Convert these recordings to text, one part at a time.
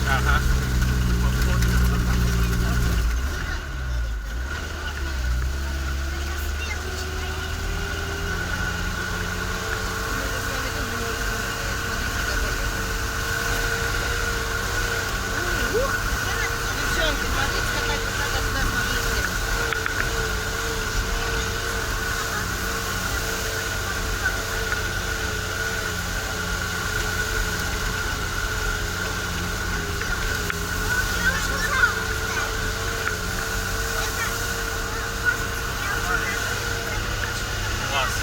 Ага. Девчонки, смотрите, какая красота, сюда смотрите. Класс.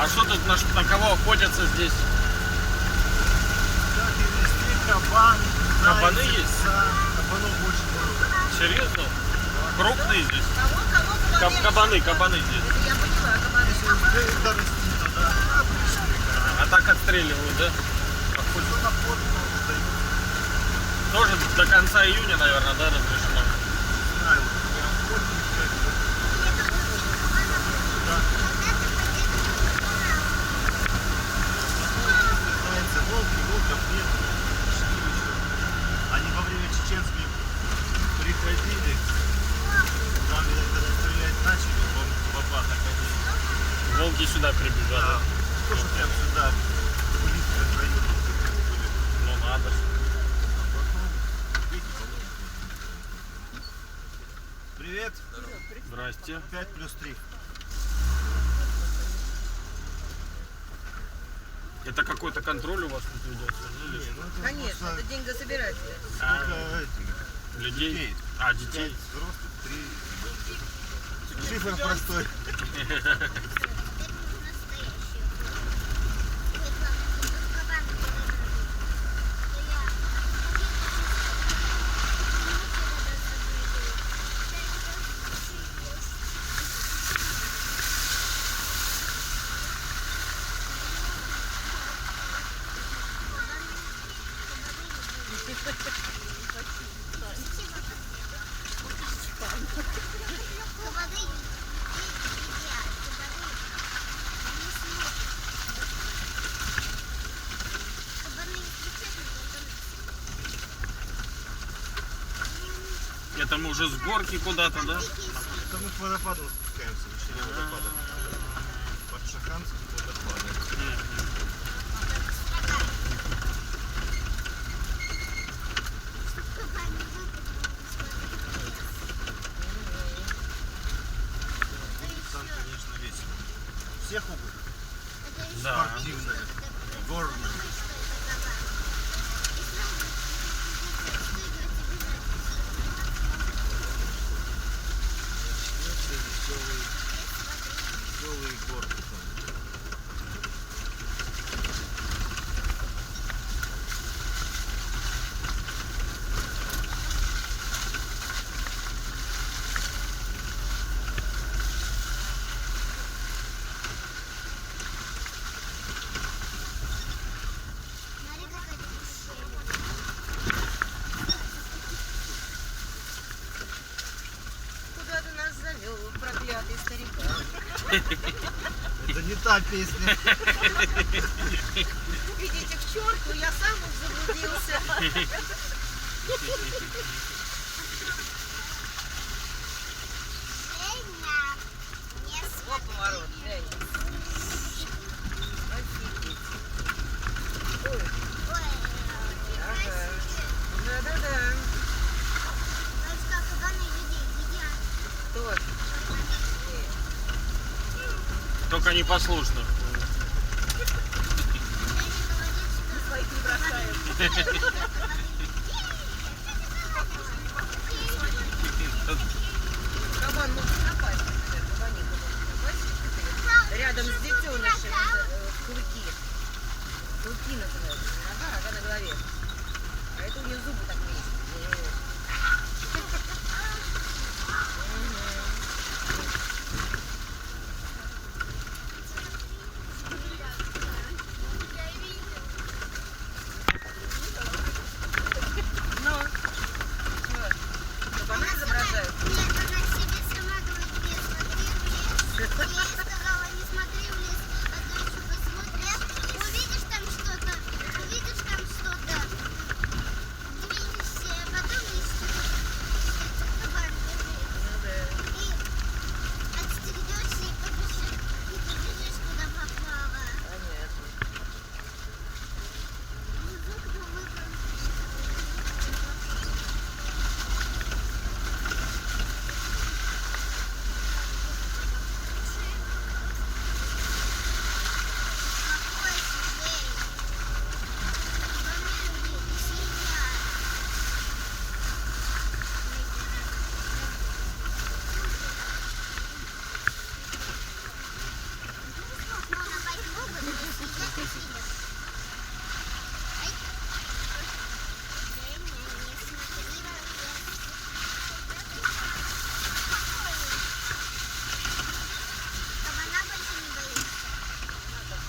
А что тут на кого охотятся здесь? Так, и везде кабан. Кабаны зайцы, есть? да, кабанов очень много. Серьезно? Крупные здесь? Кого? Кабаны здесь. Это я поняла, кабаны. Если успеют дорасти, то да, обычные. А так отстреливают, да? Кто на фото дают, Тоже до конца июня, наверное, да, разрешено? не знаю, вот я охотник, как бы, да. Зайцы, волки, волков нет. Шли еще. Они во время чеченских приходили, там, когда стрелять начали, бабаха, конечно. Волки сюда прибежали. Да, тоже прям сюда, близко к району были. Ну надо же. А потом дети, по-моему. Привет. Здрасте. 5+3. Это какой-то контроль у вас тут ведется? Или что? Конечно, это деньгособиратели. А, Этих людей? А, детей? 5 взрослых, 3. Цифра простой. Это мы уже с горки куда-то, да? Это мы к водопаду спускаемся, решили водопада. Под Шаханским водопадом. Там, конечно, весело. Всех обувь. Да. Спортивная, горная. Начнется веселые горки там. Куда ты нас завел, проклятый старикан? Это не та песня. Идите к черту, я сам уж заблудился. Вот поворот, Жень. Офигеть. Ой, ага. Да-да-да. Кто? Только непослушных. Кабан может напасть, например, кабани могут напасть. Рядом с детенышами кулки. Кулки называются. Не нога, рога на голове. А это у нее зубы так есть. Ну, кабана изображают. Нет, она себе сама говорит, смотри в лес. Я ей сказала, не смотри в лес, а то еще посмотришь. Увидишь там что-то, двинешься, а потом есть что-то, кабан бежит. Ну да. И отстерегешься и побежишь, куда попало. Понятно. Звук выбрал. Какой сидей? Помилуй, сидят. Можно пойти в угол, и сидят и сидят. Ай. Не смотри в лес. Кабана больше не боится.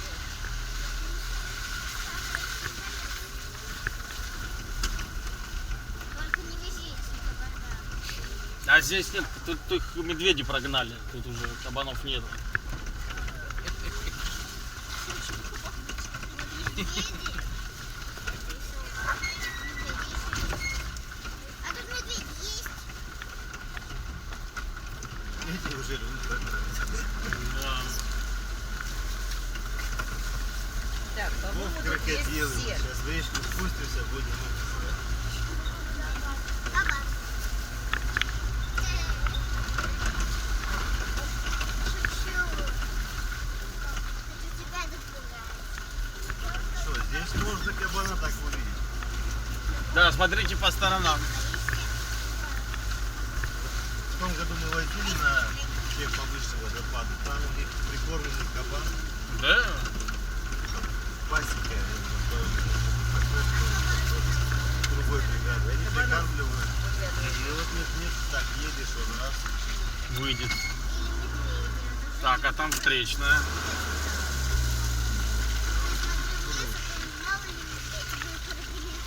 Только не вяжите кабана. А здесь нет, тут их медведи прогнали. Тут уже кабанов нет. А тут медведь есть. Эти уже Да. Так, вот по-моему, тут есть крокодилы. все. Сейчас в речку спустимся, будем. Кабан. Шучу. Хочу тебя напугать. Что, здесь можно кабана так увидеть? Да, смотрите по сторонам. В том году мы возили на те повыше водопады. Там у них прикормленный кабан, Да? пасека, другой бригады. Они прикармливают. И вот нет, так едешь, он раз. Выйдет. Так, а там встречная. Мало ли медведь будет пробегать.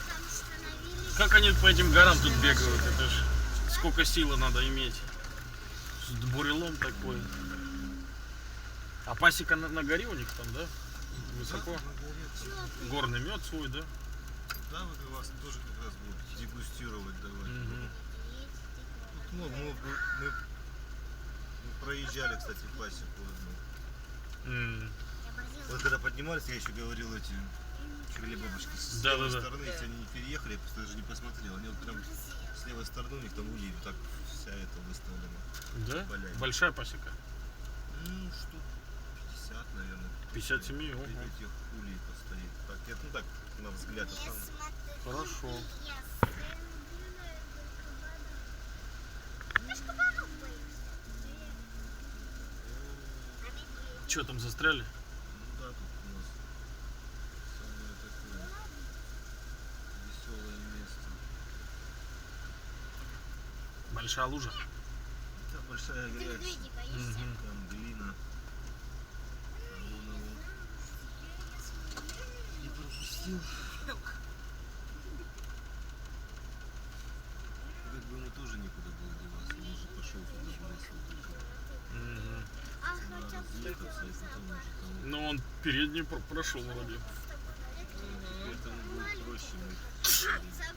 Там остановились. Как они по этим горам тут бегают? Это ж сколько силы надо иметь. С бурелом такой. А пасека на горе у них там, да? Высоко. Горный мед свой, да? Да, вот у вас тоже как раз будут дегустировать давать. Мгм. Ну, мы проезжали, кстати, пасеку одну. М. Вот когда поднимались, я еще говорил эти крылья бабушки с Да, левой да, да. стороны, если они не переехали, я просто даже не посмотрел. Они вот прям с левой стороны, у них там улей, вот так вся эта выставлена. Да? Поляне. Большая пасека. Ну, штук 50, наверное. 57, ого. Этих улей постоит. Так, это, ну так, на взгляд. а там Хорошо. Ты ж кабанов боишься. Что там застряли? Ну да, тут у нас самое такое веселое место. Большая лужа. Это большая Ты грязь, медведей боишься? Мгм. там глина. А вон его не пропустил. Как бы ему тоже некуда было деваться, он уже пошел туда в лес. Мгм. А Надо хотя бы съехаться, и потом уже там. Ну, он передний прошел вроде.